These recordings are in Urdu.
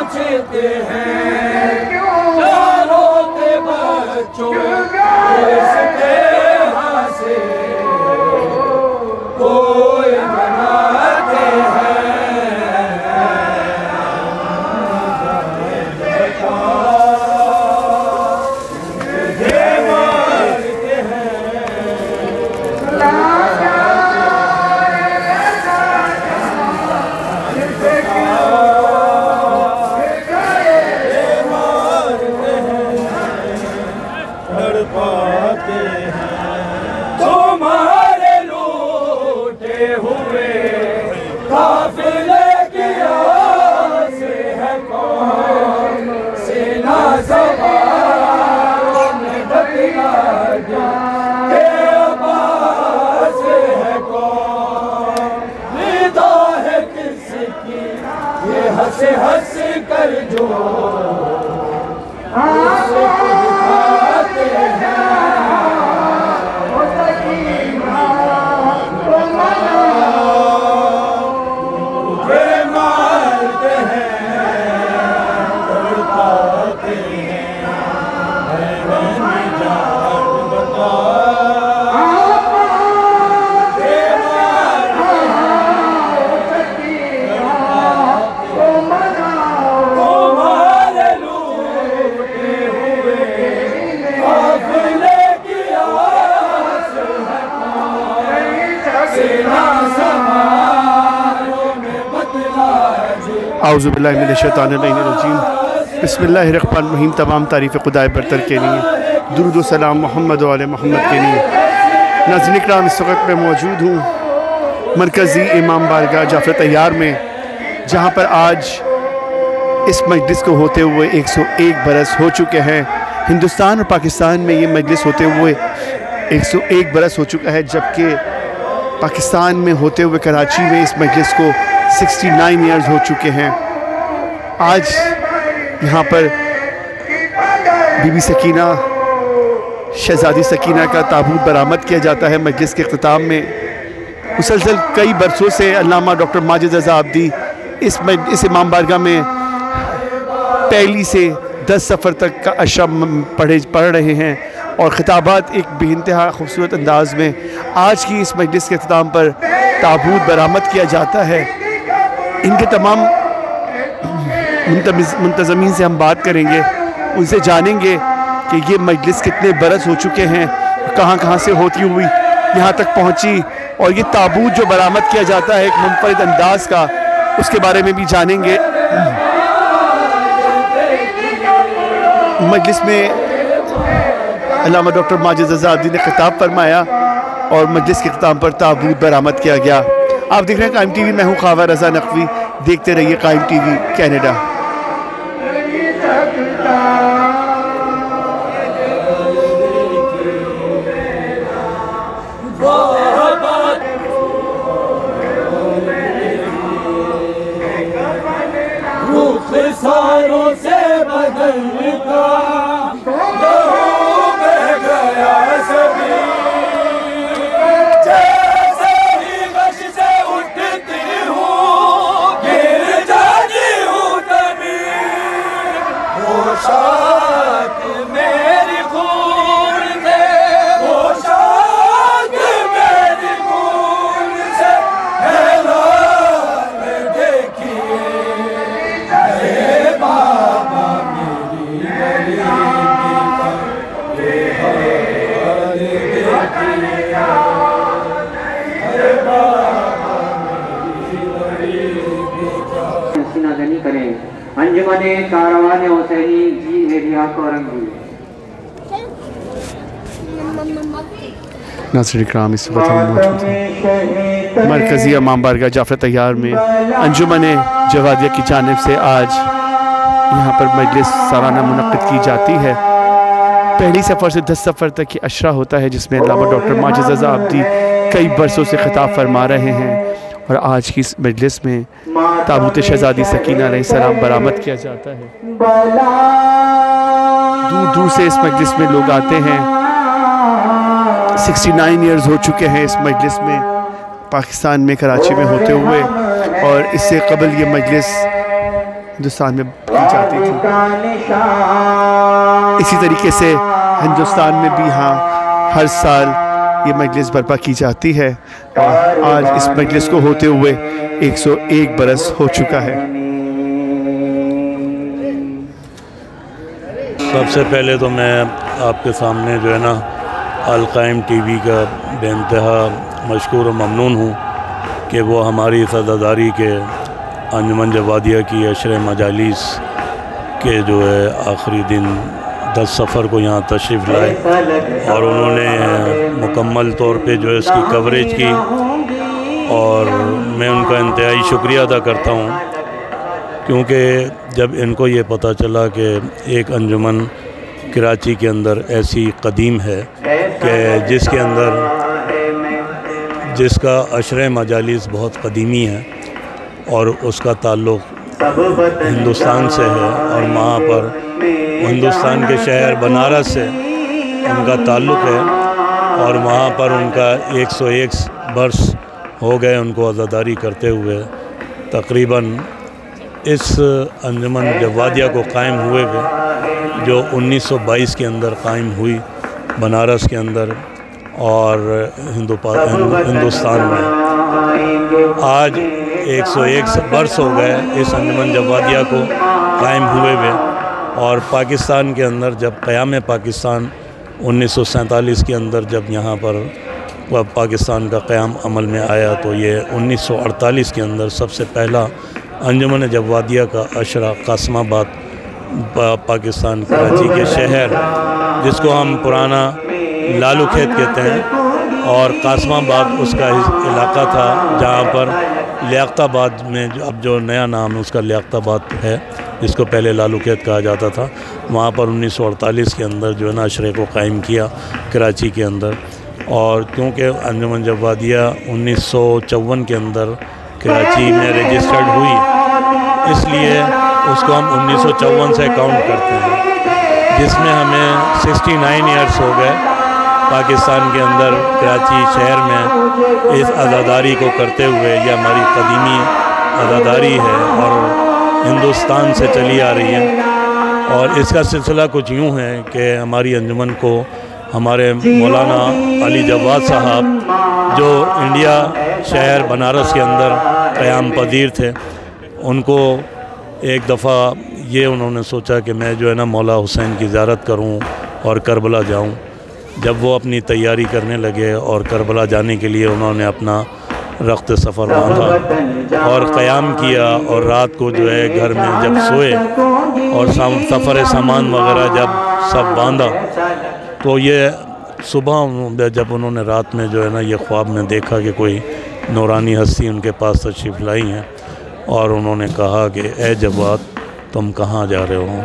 پہنچتے ہیں روتے بچوں اس کے ہاں سے کوئی مناتے ہیں تمہارے لوٹے ہوئے قافلے کی آس ہے کون سینہ سواروں میں بتلا دیا کہ عباس ہے کون ندا ہے کس کی یہ ہنس ہنس کر جو اس کو دکھاتے ہیں اعوذ باللہ من الشیطان الرجیم بسم اللہ الرحمن الرحیم۔ تمام تعریف خدا برتر کے لیے، درود و سلام محمد و آل محمد کے لیے۔ ناظرین اکرام، اس وقت میں موجود ہوں مرکزی امام بارگاہ جعفر طیار میں، جہاں پر آج اس مجلس کو ہوتے ہوئے 101 برس ہو چکے ہیں۔ ہندوستان اور پاکستان میں یہ مجلس ہوتے ہوئے 101 برس ہو چکا ہے، جبکہ پاکستان میں ہوتے ہوئے کراچی میں اس مجلس کو 69 ایئرز ہو چکے ہیں۔ آج یہاں پر بی بی سکینہ، شہزادی سکینہ کا تابوت برآمد کیا جاتا ہے مجلس کے اختتام میں۔ مسلسل کئی برسوں سے علامہ ڈاکٹر ماجد رضا عابدی اس امام بارگاہ میں پہلی سے 10 سفر تک کا اشرا پڑھ رہے ہیں اور خطابات ایک بے انتہا خوبصورت انداز میں آج کی اس مجلس کے اختتام پر تابوت برآمد کیا جاتا ہے۔ ان کے تمام منتظمین سے ہم بات کریں گے، ان سے جانیں گے کہ یہ مجلس کتنے برس ہو چکے ہیں، کہاں کہاں سے ہوتی ہوئی یہاں تک پہنچی، اور یہ تابوت جو برآمد کیا جاتا ہے ایک منفرد انداز کا، اس کے بارے میں بھی جانیں گے۔ مجلس میں علامہ ڈاکٹر ماجد رضا عابدی نے خطاب فرمایا اور مجلس کے اختتام پر تابوت برآمد کیا گیا۔ آپ دیکھ رہے ہیں قائم ٹی وی، میں ہوں خواجہ رضا نقوی، دیکھتے رہیے قائم ٹی وی کینیڈا۔ رخ ساروں سے بدل کا انجمن کاروان حسینی جی ایریا کورنگی۔ ناظرین اکرام، اس وقت ہم موجود ہیں مرکزی امام بارگاہ جعفر طیار میں۔ انجمن جوادیہ کی جانب سے آج یہاں پر مجلس سالانہ منعقد کی جاتی ہے۔ پہلی سفر سے 10 سفر تک یہ اشرا ہوتا ہے، جس میں علامہ ڈاکٹر ماجد رضا عابدی کئی برسوں سے خطاب فرما رہے ہیں، اور آج کی اس مجلس میں تابوت شہزادی سکینہ علیہ السلام برآمد کیا جاتا ہے۔ دور دور سے اس مجلس میں لوگ آتے ہیں۔ 69 ایئرز ہو چکے ہیں اس مجلس میں، پاکستان میں کراچی میں ہوتے ہوئے، اور اس سے قبل یہ مجلس ہندوستان میں کی جاتی تھی۔ اسی طریقے سے ہندوستان میں بھی ہر سال یہ مجلس برپا کی جاتی ہے اور آج اس مجلس کو ہوتے ہوئے 101 برس ہو چکا ہے۔ سب سے پہلے تو میں آپ کے سامنے جو ہے نا القائم ٹی وی کا بے انتہا مشکور و ممنون ہوں کہ وہ ہماری عزاداری کے انجمن جوادیہ کی عشر مجالس کے جو ہے آخری دن 10 سفر کو یہاں تشریف لائے اور انہوں نے مکمل طور پہ جو ہے اس کی کوریج کی، اور میں ان کا انتہائی شکریہ ادا کرتا ہوں، کیونکہ جب ان کو یہ پتہ چلا کہ ایک انجمن کراچی کے اندر ایسی قدیم ہے کہ جس کے اندر جس کا عشر مجالس بہت قدیمی ہے اور اس کا تعلق ہندوستان سے ہے، اور وہاں پر ہندوستان کے شہر بنارس سے ان کا تعلق ہے، اور وہاں پر ان کا 101 برس ہو گئے ان کو عزاداری کرتے ہوئے۔ تقریباً اس انجمن جوادیہ کو قائم ہوئے جو 1922 کے اندر قائم ہوئی بنارس کے اندر اور ہندوستان میں، آج 101 برس ہو گئے اس انجمن جوادیہ کو قائم ہوئے اور پاکستان کے اندر جب قیام پاکستان 1947 کے اندر جب یہاں پر پاکستان کا قیام عمل میں آیا تو یہ 1948 کے اندر سب سے پہلا انجمن جوادیہ کا عشرہ قاسم آباد پاکستان کراچی کے شہر جس کو ہم پرانا لالو کھیت کہتے ہیں، اور قاسم آباد اس کا علاقہ تھا جہاں پر لیاقت آباد میں اب جو نیا نام ہے اس کا لیاقت آباد ہے، جس کو پہلے لالو کھیت کہا جاتا تھا، وہاں پر 1948 کے اندر جو ہے نا عشرے کو قائم کیا کراچی کے اندر۔ اور کیونکہ انجمن جوادیہ 1954 کے اندر کراچی میں رجسٹرڈ ہوئی، اس لیے اس کو ہم 1954 سے کاؤنٹ کرتے ہیں، جس میں ہمیں 69 ایئرس ہو گئے پاکستان کے اندر کراچی شہر میں اس عزاداری کو کرتے ہوئے۔ یہ ہماری قدیمی عزاداری ہے اور ہندوستان سے چلی آ رہی ہے، اور اس کا سلسلہ کچھ یوں ہے کہ ہماری انجمن کو ہمارے مولانا علی جواد صاحب جو انڈیا شہر بنارس کے اندر قیام پذیر تھے، ان کو ایک دفعہ یہ انہوں نے سوچا کہ میں جو ہے نا مولا حسین کی زیارت کروں اور کربلا جاؤں۔ جب وہ اپنی تیاری کرنے لگے اور کربلا جانے کے لیے انہوں نے اپنا رخت سفر باندھا اور قیام کیا، اور رات کو جو ہے گھر میں جب سوئے اور سفر سامان وغیرہ جب سب باندھا تو یہ صبح جب انہوں نے رات میں جو ہے نا یہ خواب میں دیکھا کہ کوئی نورانی ہستی ان کے پاس تشریف لائی ہیں، اور انہوں نے کہا کہ اے جواد تم کہاں جا رہے ہو؟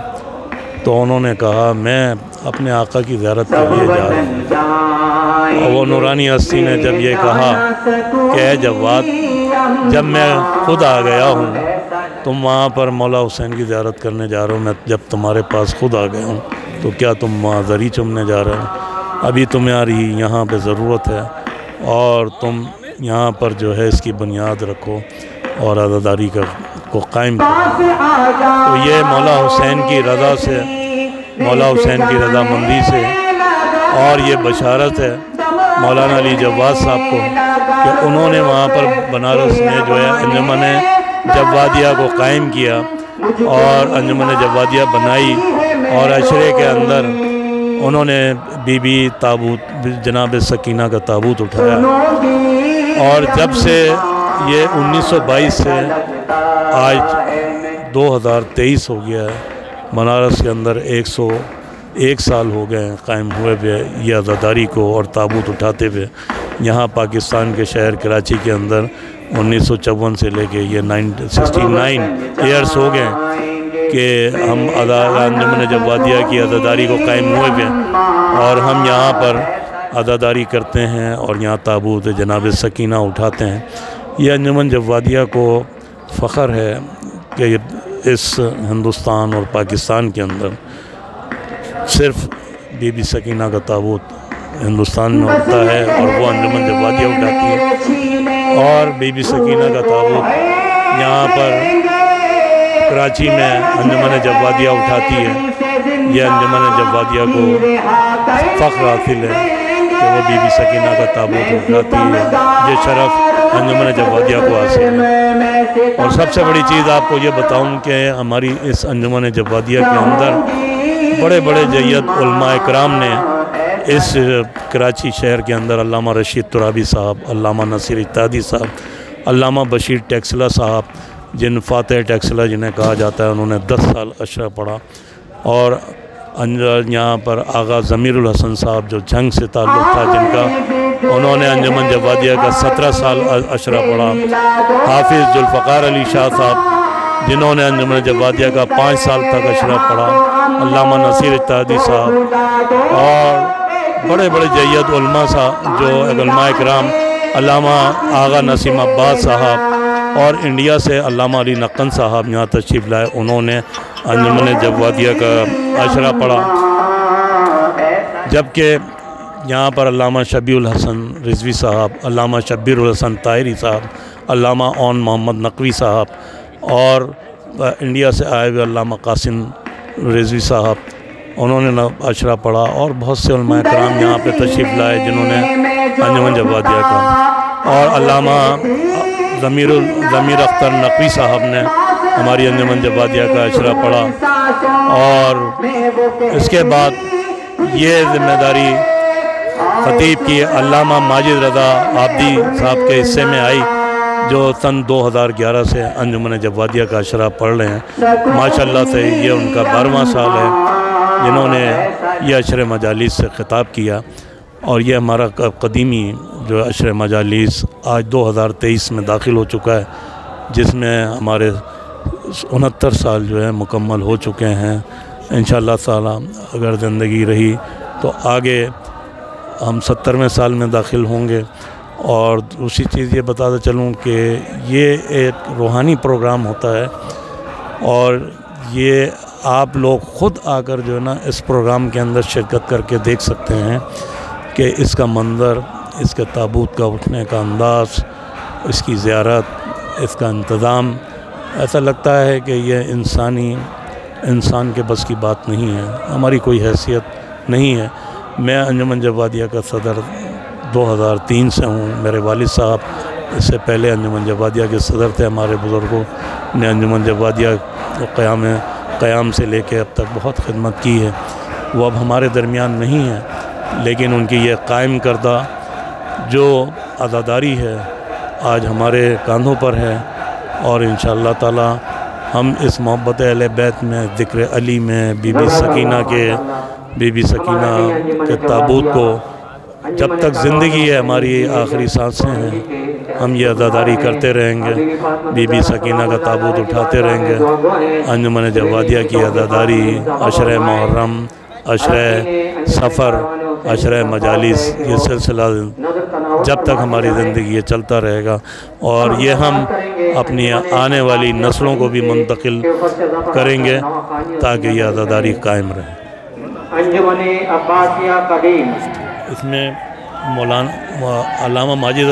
تو انہوں نے کہا میں اپنے آقا کی زیارت کے لیے جا رہا ہوں۔ اور وہ نورانی ہستی نے جب یہ کہا کہ اے جواد جب میں خود آ گیا ہوں، تم وہاں پر مولا حسین کی زیارت کرنے جا رہے ہو، میں جب تمہارے پاس خود آ گیا ہوں تو کیا تم وہاں زری چمنے جا رہے ہو؟ ابھی تمہاری یہاں پہ ضرورت ہے اور تم یہاں پر جو ہے اس کی بنیاد رکھو اور عزاداری کو قائم کرو۔ تو یہ مولا حسین کی رضا سے، مولا حسین کی رضامندی سے، اور یہ بشارت ہے مولانا علی جواد صاحب کو کہ انہوں نے وہاں پر بنارس میں جو ہے انجمن جوادیہ کو قائم کیا اور انجمن جوادیہ بنائی، اور عشرے کے اندر انہوں نے بی بی تابوت جناب سکینہ کا تابوت اٹھایا، اور جب سے یہ 1922 سے آج 2023 ہو گیا ہے، بنارس کے اندر 101 سال ہو گئے ہیں قائم ہوئے ہوئے یہ عزاداری کو اور تابوت اٹھاتے ہوئے۔ یہاں پاکستان کے شہر کراچی کے اندر 1954 سے لے کے یہ 69 ایئرس ہو گئے کہ ہم انجمن جوادیہ کی عزاداری کو قائم ہوئے ہوئے، اور ہم یہاں پر عزاداری کرتے ہیں اور یہاں تابوت جناب سکینہ اٹھاتے ہیں۔ یہ انجمن جوادیہ کو فخر ہے کہ اس ہندوستان اور پاکستان کے اندر صرف بی بی سکینہ کا تابوت ہندوستان میں اٹھتا ہے اور وہ انجمن جوادیہ اٹھاتی ہے، اور بی بی سکینہ کا تابوت یہاں پر کراچی میں انجمن جوادیہ اٹھاتی ہے، یہ انجمن جوادیہ کو فخر حاصل ہے کہ وہ بی بی سکینہ کا تابوت اٹھاتی ہے، یہ شرف انجمن جوادیہ کو حاصل ہے۔ اور سب سے بڑی چیز آپ کو یہ بتاؤں کہ ہماری اس انجمن جوادیہ کے اندر بڑے بڑے جید علماء کرام نے اس کراچی شہر کے اندر علامہ رشید ترابی صاحب، علامہ نصیر اتحادی صاحب، علامہ بشیر ٹیکسلا صاحب، جن فاتح ٹیکسلا جنہیں کہا جاتا ہے، انہوں نے 10 سال اشرہ پڑھا، اور یہاں پر آغا ضمیر الحسن صاحب جو جنگ سے تعلق تھا جن کا، انہوں نے انجمن جوادیہ کا 17 سال اشرہ پڑھا۔ حافظ ذوالفقار علی شاہ صاحب جنہوں نے انجمن جوادیہ کا 5 سال تک اشرہ پڑھا، علامہ نصیر اتحادی صاحب، اور بڑے بڑے جید علماء صاحب جو علماء کرام، علامہ آغا نسیم عباس صاحب، اور انڈیا سے علامہ علی نقن صاحب یہاں تشریف لائے، انہوں نے انجمن جوادیہ کا اشرہ پڑھا، جبکہ یہاں پر علامہ شبیع الحسن رضوی صاحب، علامہ شبیر الحسن طاہری صاحب، علامہ اون محمد نقوی صاحب، اور انڈیا سے آئے ہوئے علامہ قاسم رضوی صاحب، انہوں نے اشرہ پڑھا، اور بہت سے علماء کرام یہاں پہ تشریف لائے جنہوں نے انجمن جوادیہ کا، اور علامہ ضمیر اختر نقوی صاحب نے ہماری انجمن جوادیہ کا اشرہ پڑھا۔ اور اس کے بعد یہ ذمہ داری خطیب کی علامہ ماجد رضا عابدی صاحب کے حصے میں آئی، جو سن 2011 سے انجمن جوادیہ کا اشرہ پڑھ رہے ہیں۔ ماشاءاللہ سے یہ ان کا 12واں سال ہے جنہوں نے یہ عشر مجالس سے خطاب کیا، اور یہ ہمارا قدیمی جو عشر مجالس آج 2023 میں داخل ہو چکا ہے، جس میں ہمارے 69 سال جو ہے مکمل ہو چکے ہیں۔ انشاءاللہ تعالی اگر زندگی رہی تو آگے ہم 70ویں سال میں داخل ہوں گے۔ اور دوسری چیز یہ بتاتا چلوں کہ یہ ایک روحانی پروگرام ہوتا ہے، اور یہ آپ لوگ خود آ کر جو ہے نا اس پروگرام کے اندر شرکت کر کے دیکھ سکتے ہیں کہ اس کا منظر، اس کے تابوت کا اٹھنے کا انداز، اس کی زیارت، اس کا انتظام، ایسا لگتا ہے کہ یہ انسان کے بس کی بات نہیں ہے، ہماری کوئی حیثیت نہیں ہے۔ میں انجمن جوادیہ کا صدر 2003 سے ہوں، میرے والد صاحب اس سے پہلے انجمن جوادیہ کے صدر تھے، ہمارے بزرگوں نے انجمن جوادیہ کو قیام سے لے کے اب تک بہت خدمت کی ہے، وہ اب ہمارے درمیان نہیں ہے، لیکن ان کی یہ قائم کردہ جو عزاداری ہے آج ہمارے کاندھوں پر ہے، اور انشاءاللہ تعالی ہم اس محبت اہل بیت میں، ذکر علی میں، بی بی سکینہ کے تابوت کو جب تک زندگی ہے، ہماری آخری سانسیں ہیں، ہم یہ عزاداری کرتے رہیں گے، بی بی سکینہ کا تابوت اٹھاتے رہیں گے۔ انجمن جوادیہ کی عزاداری، عشر محرم، عشر سفر، عشر مجالس، یہ سلسلہ جب تک ہماری زندگی یہ چلتا رہے گا، اور یہ ہم اپنی آنے والی نسلوں کو بھی منتقل کریں گے تاکہ یہ عزاداری قائم رہے۔ انجمن عباسیہ قدیم، اس میں مولانا علامہ ماجد